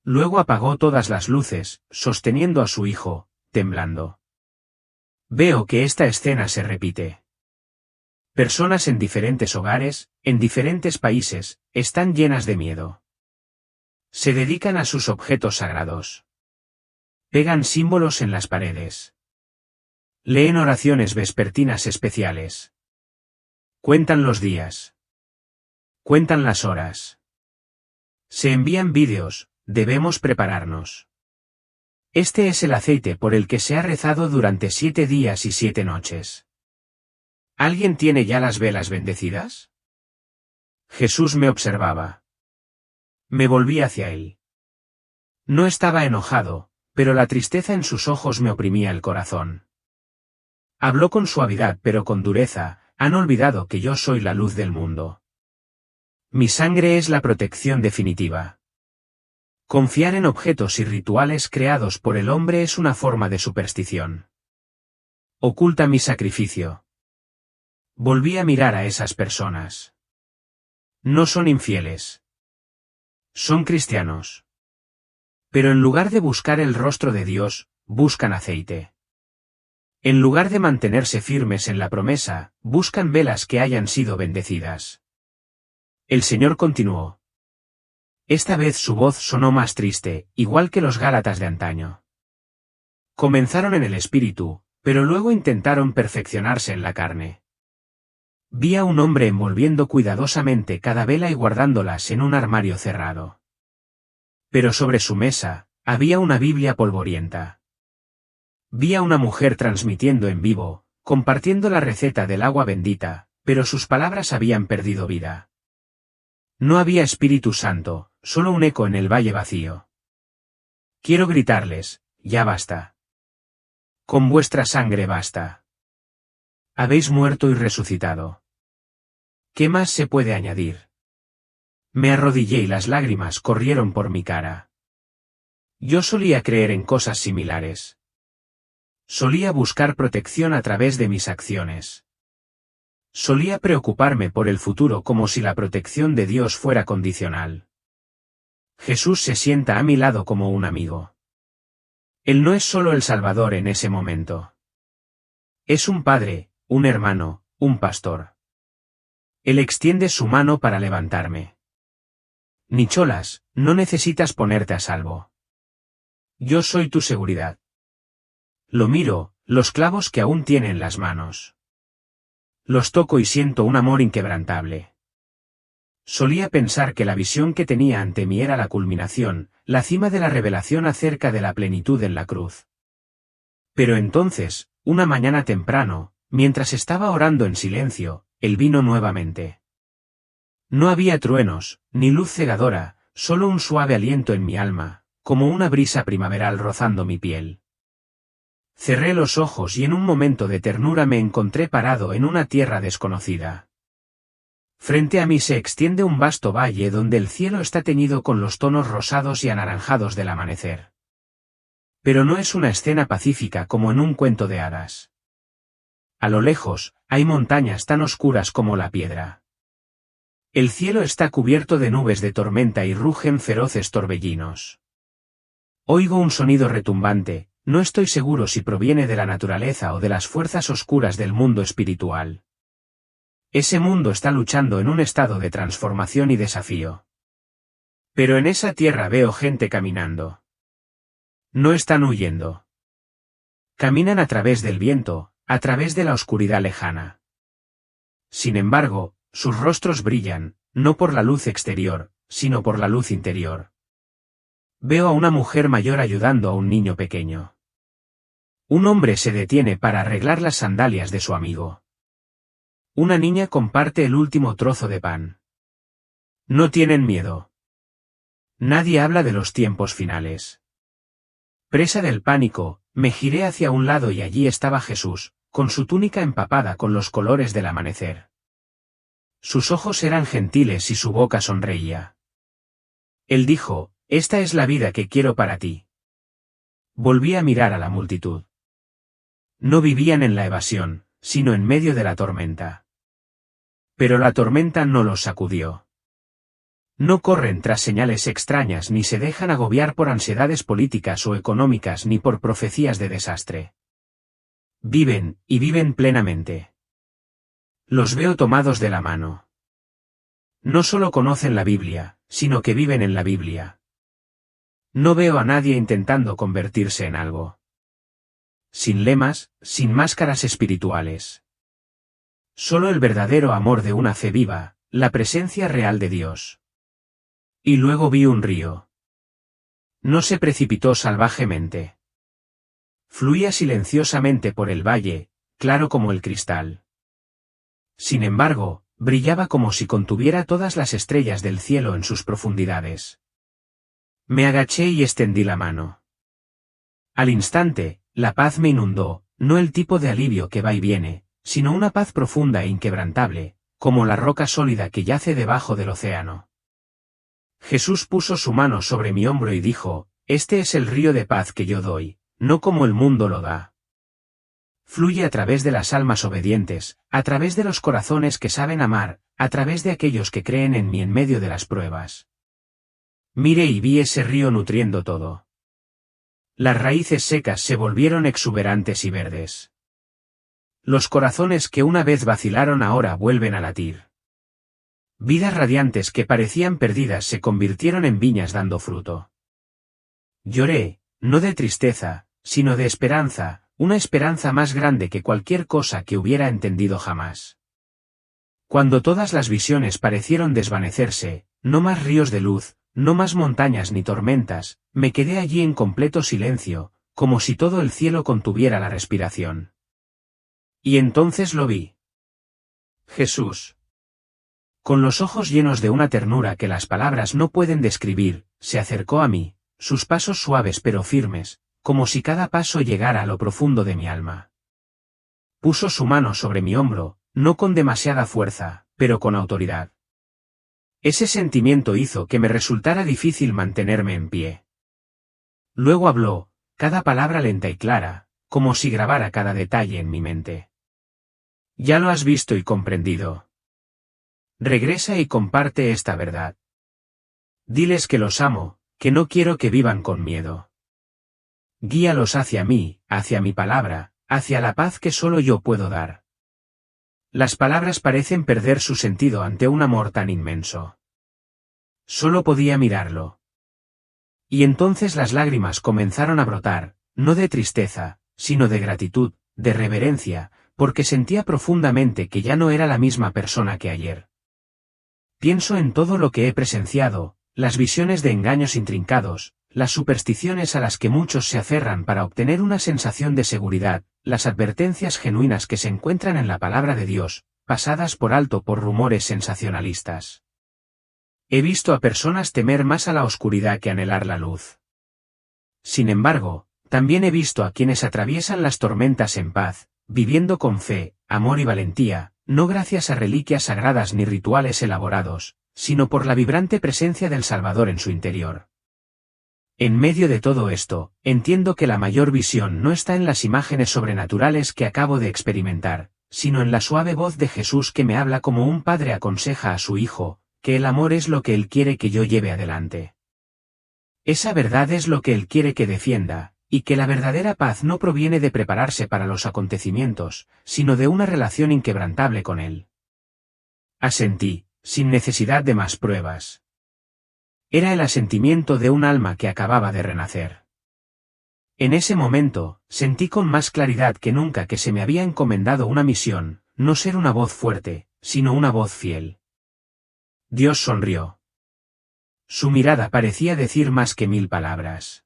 Luego apagó todas las luces, sosteniendo a su hijo, temblando. Veo que esta escena se repite. Personas en diferentes hogares, en diferentes países, están llenas de miedo. Se dedican a sus objetos sagrados. Pegan símbolos en las paredes. Leen oraciones vespertinas especiales. Cuentan los días. Cuentan las horas. Se envían vídeos, debemos prepararnos. Este es el aceite por el que se ha rezado durante 7 días y 7 noches. ¿Alguien tiene ya las velas bendecidas? Jesús me observaba. Me volví hacia él. No estaba enojado, pero la tristeza en sus ojos me oprimía el corazón. Habló con suavidad pero con dureza, han olvidado que yo soy la luz del mundo. Mi sangre es la protección definitiva. Confiar en objetos y rituales creados por el hombre es una forma de superstición. Oculta mi sacrificio. Volví a mirar a esas personas. No son infieles. Son cristianos. Pero en lugar de buscar el rostro de Dios, buscan aceite. En lugar de mantenerse firmes en la promesa, buscan velas que hayan sido bendecidas. El Señor continuó. Esta vez su voz sonó más triste, igual que los Gálatas de antaño. Comenzaron en el espíritu, pero luego intentaron perfeccionarse en la carne. Vi a un hombre envolviendo cuidadosamente cada vela y guardándolas en un armario cerrado. Pero sobre su mesa, había una Biblia polvorienta. Vi a una mujer transmitiendo en vivo, compartiendo la receta del agua bendita, pero sus palabras habían perdido vida. No había Espíritu Santo, solo un eco en el valle vacío. Quiero gritarles, ya basta. Con vuestra sangre basta. Habéis muerto y resucitado. ¿Qué más se puede añadir? Me arrodillé y las lágrimas corrieron por mi cara. Yo solía creer en cosas similares. Solía buscar protección a través de mis acciones. Solía preocuparme por el futuro como si la protección de Dios fuera condicional. Jesús se sienta a mi lado como un amigo. Él no es solo el Salvador en ese momento. Es un padre, un hermano, un pastor. Él extiende su mano para levantarme. Nicholas, no necesitas ponerte a salvo. Yo soy tu seguridad. Lo miro, los clavos que aún tiene en las manos. Los toco y siento un amor inquebrantable. Solía pensar que la visión que tenía ante mí era la culminación, la cima de la revelación acerca de la plenitud en la cruz. Pero entonces, una mañana temprano, mientras estaba orando en silencio, Él vino nuevamente. No había truenos, ni luz cegadora, solo un suave aliento en mi alma, como una brisa primaveral rozando mi piel. Cerré los ojos y en un momento de ternura me encontré parado en una tierra desconocida. Frente a mí se extiende un vasto valle donde el cielo está teñido con los tonos rosados y anaranjados del amanecer. Pero no es una escena pacífica como en un cuento de hadas. A lo lejos, hay montañas tan oscuras como la piedra. El cielo está cubierto de nubes de tormenta y rugen feroces torbellinos. Oigo un sonido retumbante, no estoy seguro si proviene de la naturaleza o de las fuerzas oscuras del mundo espiritual. Ese mundo está luchando en un estado de transformación y desafío. Pero en esa tierra veo gente caminando. No están huyendo. Caminan a través del viento, a través de la oscuridad lejana. Sin embargo, sus rostros brillan, no por la luz exterior, sino por la luz interior. Veo a una mujer mayor ayudando a un niño pequeño. Un hombre se detiene para arreglar las sandalias de su amigo. Una niña comparte el último trozo de pan. No tienen miedo. Nadie habla de los tiempos finales. Presa del pánico, me giré hacia un lado y allí estaba Jesús, con su túnica empapada con los colores del amanecer. Sus ojos eran gentiles y su boca sonreía. Él dijo, «Esta es la vida que quiero para ti». Volví a mirar a la multitud. No vivían en la evasión, sino en medio de la tormenta. Pero la tormenta no los sacudió. No corren tras señales extrañas ni se dejan agobiar por ansiedades políticas o económicas ni por profecías de desastre. Viven, y viven plenamente. Los veo tomados de la mano. No solo conocen la Biblia, sino que viven en la Biblia. No veo a nadie intentando convertirse en algo. Sin lemas, sin máscaras espirituales. Solo el verdadero amor de una fe viva, la presencia real de Dios. Y luego vi un río. No se precipitó salvajemente. Fluía silenciosamente por el valle, claro como el cristal. Sin embargo, brillaba como si contuviera todas las estrellas del cielo en sus profundidades. Me agaché y extendí la mano. Al instante, la paz me inundó, no el tipo de alivio que va y viene, sino una paz profunda e inquebrantable, como la roca sólida que yace debajo del océano. Jesús puso su mano sobre mi hombro y dijo, «Este es el río de paz que yo doy, no como el mundo lo da». Fluye a través de las almas obedientes, a través de los corazones que saben amar, a través de aquellos que creen en mí en medio de las pruebas. Miré y vi ese río nutriendo todo. Las raíces secas se volvieron exuberantes y verdes. Los corazones que una vez vacilaron ahora vuelven a latir. Vidas radiantes que parecían perdidas se convirtieron en viñas dando fruto. Lloré, no de tristeza, sino de esperanza, una esperanza más grande que cualquier cosa que hubiera entendido jamás. Cuando todas las visiones parecieron desvanecerse, no más ríos de luz, no más montañas ni tormentas, me quedé allí en completo silencio, como si todo el cielo contuviera la respiración. Y entonces lo vi. Jesús. Con los ojos llenos de una ternura que las palabras no pueden describir, se acercó a mí, sus pasos suaves pero firmes, como si cada paso llegara a lo profundo de mi alma. Puso su mano sobre mi hombro, no con demasiada fuerza, pero con autoridad. Ese sentimiento hizo que me resultara difícil mantenerme en pie. Luego habló, cada palabra lenta y clara, como si grabara cada detalle en mi mente. Ya lo has visto y comprendido. Regresa y comparte esta verdad. Diles que los amo, que no quiero que vivan con miedo. Guíalos hacia mí, hacia mi palabra, hacia la paz que solo yo puedo dar. Las palabras parecen perder su sentido ante un amor tan inmenso. Solo podía mirarlo. Y entonces las lágrimas comenzaron a brotar, no de tristeza, sino de gratitud, de reverencia, porque sentía profundamente que ya no era la misma persona que ayer. Pienso en todo lo que he presenciado, las visiones de engaños intrincados, las supersticiones a las que muchos se aferran para obtener una sensación de seguridad, las advertencias genuinas que se encuentran en la palabra de Dios, pasadas por alto por rumores sensacionalistas. He visto a personas temer más a la oscuridad que anhelar la luz. Sin embargo, también he visto a quienes atraviesan las tormentas en paz, viviendo con fe, amor y valentía, no gracias a reliquias sagradas ni rituales elaborados, sino por la vibrante presencia del Salvador en su interior. En medio de todo esto, entiendo que la mayor visión no está en las imágenes sobrenaturales que acabo de experimentar, sino en la suave voz de Jesús que me habla como un padre aconseja a su hijo, que el amor es lo que Él quiere que yo lleve adelante. Esa verdad es lo que Él quiere que defienda, y que la verdadera paz no proviene de prepararse para los acontecimientos, sino de una relación inquebrantable con Él. Asentí, sin necesidad de más pruebas. Era el asentimiento de un alma que acababa de renacer. En ese momento, sentí con más claridad que nunca que se me había encomendado una misión, no ser una voz fuerte, sino una voz fiel. Dios sonrió. Su mirada parecía decir más que 1000 palabras.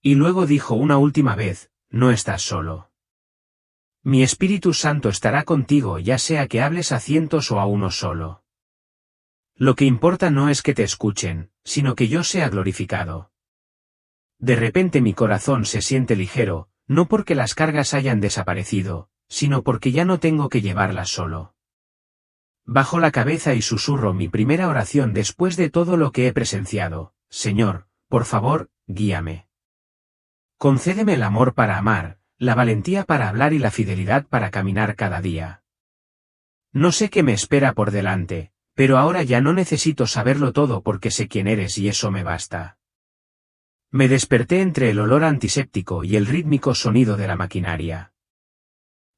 Y luego dijo una última vez, no estás solo. Mi Espíritu Santo estará contigo ya sea que hables a cientos o a uno solo. Lo que importa no es que te escuchen, sino que yo sea glorificado. De repente mi corazón se siente ligero, no porque las cargas hayan desaparecido, sino porque ya no tengo que llevarlas solo. Bajo la cabeza y susurro mi primera oración después de todo lo que he presenciado, Señor, por favor, guíame. Concédeme el amor para amar, la valentía para hablar y la fidelidad para caminar cada día. No sé qué me espera por delante, pero ahora ya no necesito saberlo todo porque sé quién eres y eso me basta. Me desperté entre el olor antiséptico y el rítmico sonido de la maquinaria.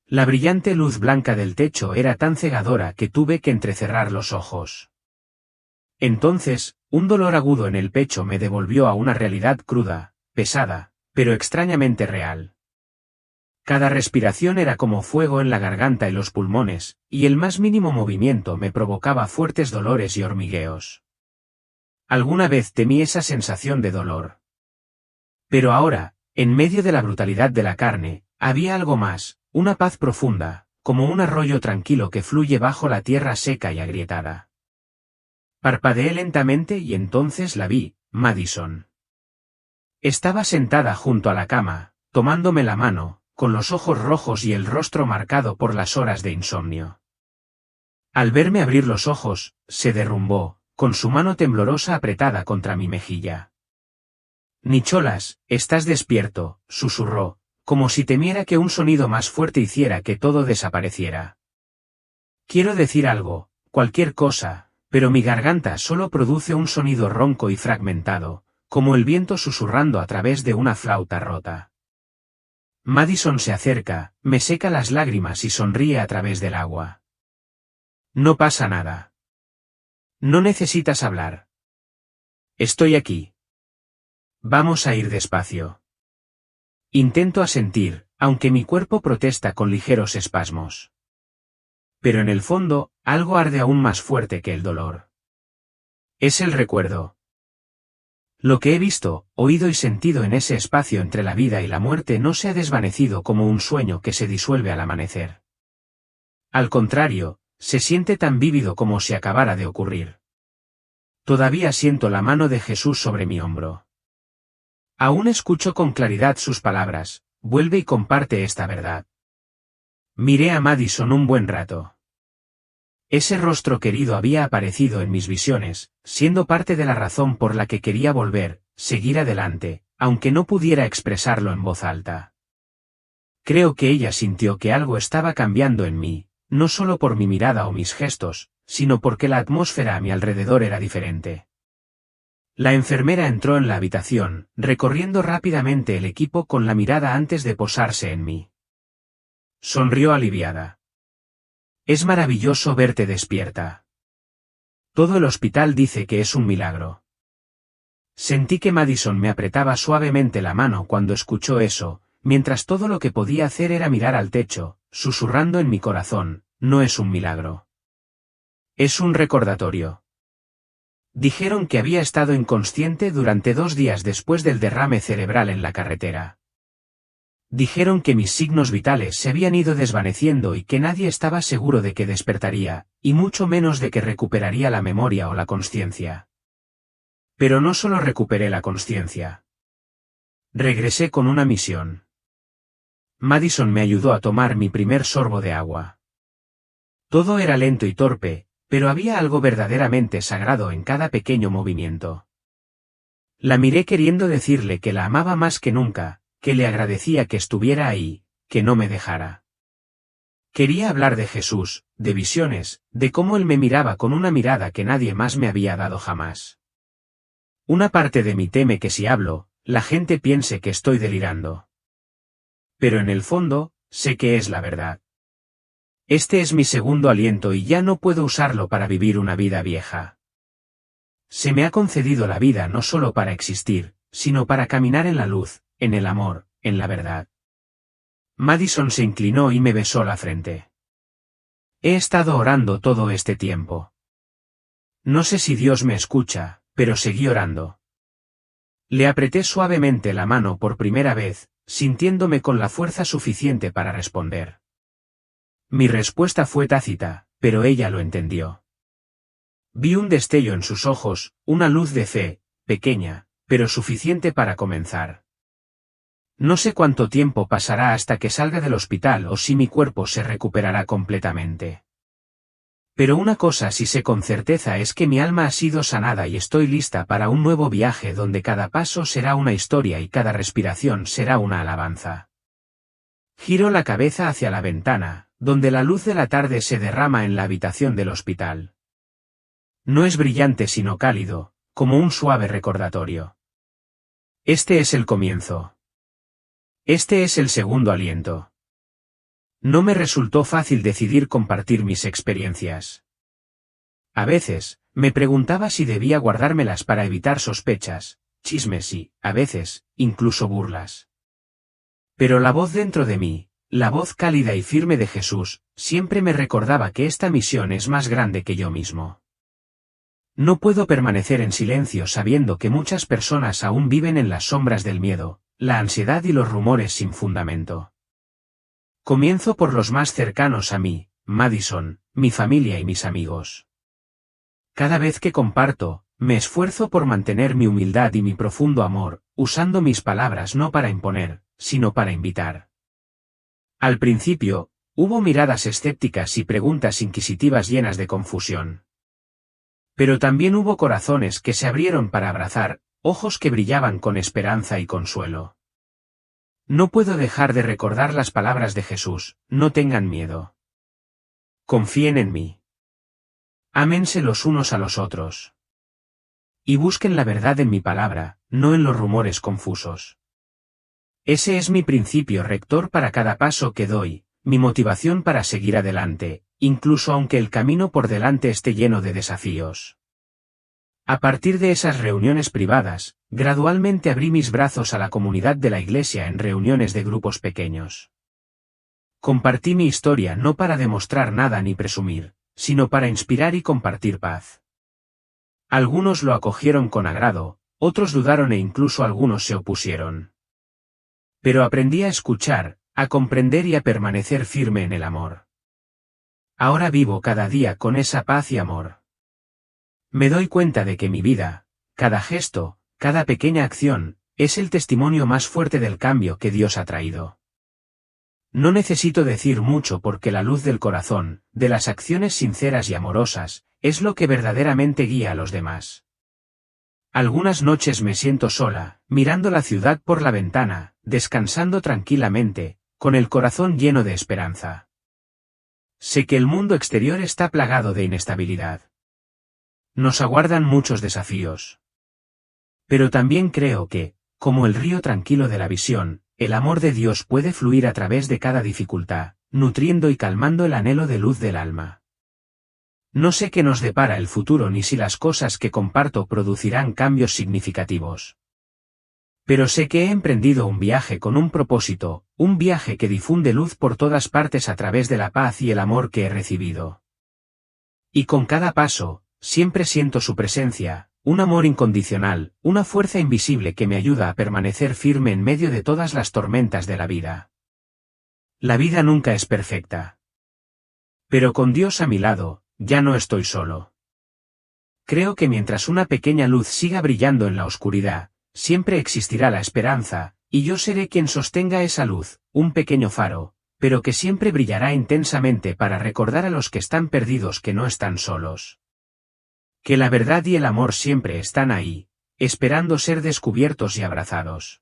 La brillante luz blanca del techo era tan cegadora que tuve que entrecerrar los ojos. Entonces, un dolor agudo en el pecho me devolvió a una realidad cruda, pesada, pero extrañamente real. Cada respiración era como fuego en la garganta y los pulmones, y el más mínimo movimiento me provocaba fuertes dolores y hormigueos. Alguna vez temí esa sensación de dolor. Pero ahora, en medio de la brutalidad de la carne, había algo más, una paz profunda, como un arroyo tranquilo que fluye bajo la tierra seca y agrietada. Parpadeé lentamente y entonces la vi, Madison. Estaba sentada junto a la cama, tomándome la mano, con los ojos rojos y el rostro marcado por las horas de insomnio. Al verme abrir los ojos, se derrumbó, con su mano temblorosa apretada contra mi mejilla. Nicholas, estás despierto, susurró, como si temiera que un sonido más fuerte hiciera que todo desapareciera. Quiero decir algo, cualquier cosa, pero mi garganta solo produce un sonido ronco y fragmentado, como el viento susurrando a través de una flauta rota. Madison se acerca, me seca las lágrimas y sonríe a través del agua. No pasa nada. No necesitas hablar. Estoy aquí. Vamos a ir despacio. Intento asentir, aunque mi cuerpo protesta con ligeros espasmos. Pero en el fondo, algo arde aún más fuerte que el dolor. Es el recuerdo. Lo que he visto, oído y sentido en ese espacio entre la vida y la muerte no se ha desvanecido como un sueño que se disuelve al amanecer. Al contrario, se siente tan vívido como si acabara de ocurrir. Todavía siento la mano de Jesús sobre mi hombro. Aún escucho con claridad sus palabras, vuelve y comparte esta verdad. Miré a Madison un buen rato. Ese rostro querido había aparecido en mis visiones, siendo parte de la razón por la que quería volver, seguir adelante, aunque no pudiera expresarlo en voz alta. Creo que ella sintió que algo estaba cambiando en mí, no solo por mi mirada o mis gestos, sino porque la atmósfera a mi alrededor era diferente. La enfermera entró en la habitación, recorriendo rápidamente el equipo con la mirada antes de posarse en mí. Sonrió aliviada. Es maravilloso verte despierta. Todo el hospital dice que es un milagro. Sentí que Madison me apretaba suavemente la mano cuando escuchó eso, mientras todo lo que podía hacer era mirar al techo, susurrando en mi corazón, no es un milagro. Es un recordatorio. Dijeron que había estado inconsciente durante 2 días después del derrame cerebral en la carretera. Dijeron que mis signos vitales se habían ido desvaneciendo y que nadie estaba seguro de que despertaría, y mucho menos de que recuperaría la memoria o la consciencia. Pero no solo recuperé la consciencia. Regresé con una misión. Madison me ayudó a tomar mi primer sorbo de agua. Todo era lento y torpe, pero había algo verdaderamente sagrado en cada pequeño movimiento. La miré queriendo decirle que la amaba más que nunca, que le agradecía que estuviera ahí, que no me dejara. Quería hablar de Jesús, de visiones, de cómo él me miraba con una mirada que nadie más me había dado jamás. Una parte de mí teme que si hablo, la gente piense que estoy delirando. Pero en el fondo, sé que es la verdad. Este es mi segundo aliento y ya no puedo usarlo para vivir una vida vieja. Se me ha concedido la vida no solo para existir, sino para caminar en la luz, en el amor, en la verdad. Madison se inclinó y me besó la frente. He estado orando todo este tiempo. No sé si Dios me escucha, pero seguí orando. Le apreté suavemente la mano por primera vez, sintiéndome con la fuerza suficiente para responder. Mi respuesta fue tácita, pero ella lo entendió. Vi un destello en sus ojos, una luz de fe, pequeña, pero suficiente para comenzar. No sé cuánto tiempo pasará hasta que salga del hospital o si mi cuerpo se recuperará completamente. Pero una cosa sí sé con certeza es que mi alma ha sido sanada y estoy lista para un nuevo viaje donde cada paso será una historia y cada respiración será una alabanza. Giro la cabeza hacia la ventana, donde la luz de la tarde se derrama en la habitación del hospital. No es brillante sino cálido, como un suave recordatorio. Este es el comienzo. Este es el segundo aliento. No me resultó fácil decidir compartir mis experiencias. A veces, me preguntaba si debía guardármelas para evitar sospechas, chismes y, a veces, incluso burlas. Pero la voz dentro de mí, la voz cálida y firme de Jesús, siempre me recordaba que esta misión es más grande que yo mismo. No puedo permanecer en silencio sabiendo que muchas personas aún viven en las sombras del miedo, la ansiedad y los rumores sin fundamento. Comienzo por los más cercanos a mí, Madison, mi familia y mis amigos. Cada vez que comparto, me esfuerzo por mantener mi humildad y mi profundo amor, usando mis palabras no para imponer, sino para invitar. Al principio, hubo miradas escépticas y preguntas inquisitivas llenas de confusión. Pero también hubo corazones que se abrieron para abrazar, ojos que brillaban con esperanza y consuelo. No puedo dejar de recordar las palabras de Jesús, no tengan miedo. Confíen en mí. Ámense los unos a los otros. Y busquen la verdad en mi palabra, no en los rumores confusos. Ese es mi principio rector para cada paso que doy, mi motivación para seguir adelante, incluso aunque el camino por delante esté lleno de desafíos. A partir de esas reuniones privadas, gradualmente abrí mis brazos a la comunidad de la Iglesia en reuniones de grupos pequeños. Compartí mi historia no para demostrar nada ni presumir, sino para inspirar y compartir paz. Algunos lo acogieron con agrado, otros dudaron e incluso algunos se opusieron. Pero aprendí a escuchar, a comprender y a permanecer firme en el amor. Ahora vivo cada día con esa paz y amor. Me doy cuenta de que mi vida, cada gesto, cada pequeña acción, es el testimonio más fuerte del cambio que Dios ha traído. No necesito decir mucho porque la luz del corazón, de las acciones sinceras y amorosas, es lo que verdaderamente guía a los demás. Algunas noches me siento sola, mirando la ciudad por la ventana, descansando tranquilamente, con el corazón lleno de esperanza. Sé que el mundo exterior está plagado de inestabilidad. Nos aguardan muchos desafíos. Pero también creo que, como el río tranquilo de la visión, el amor de Dios puede fluir a través de cada dificultad, nutriendo y calmando el anhelo de luz del alma. No sé qué nos depara el futuro ni si las cosas que comparto producirán cambios significativos. Pero sé que he emprendido un viaje con un propósito, un viaje que difunde luz por todas partes a través de la paz y el amor que he recibido. Y con cada paso, siempre siento su presencia, un amor incondicional, una fuerza invisible que me ayuda a permanecer firme en medio de todas las tormentas de la vida. La vida nunca es perfecta. Pero con Dios a mi lado, ya no estoy solo. Creo que mientras una pequeña luz siga brillando en la oscuridad, siempre existirá la esperanza, y yo seré quien sostenga esa luz, un pequeño faro, pero que siempre brillará intensamente para recordar a los que están perdidos que no están solos. Que la verdad y el amor siempre están ahí, esperando ser descubiertos y abrazados.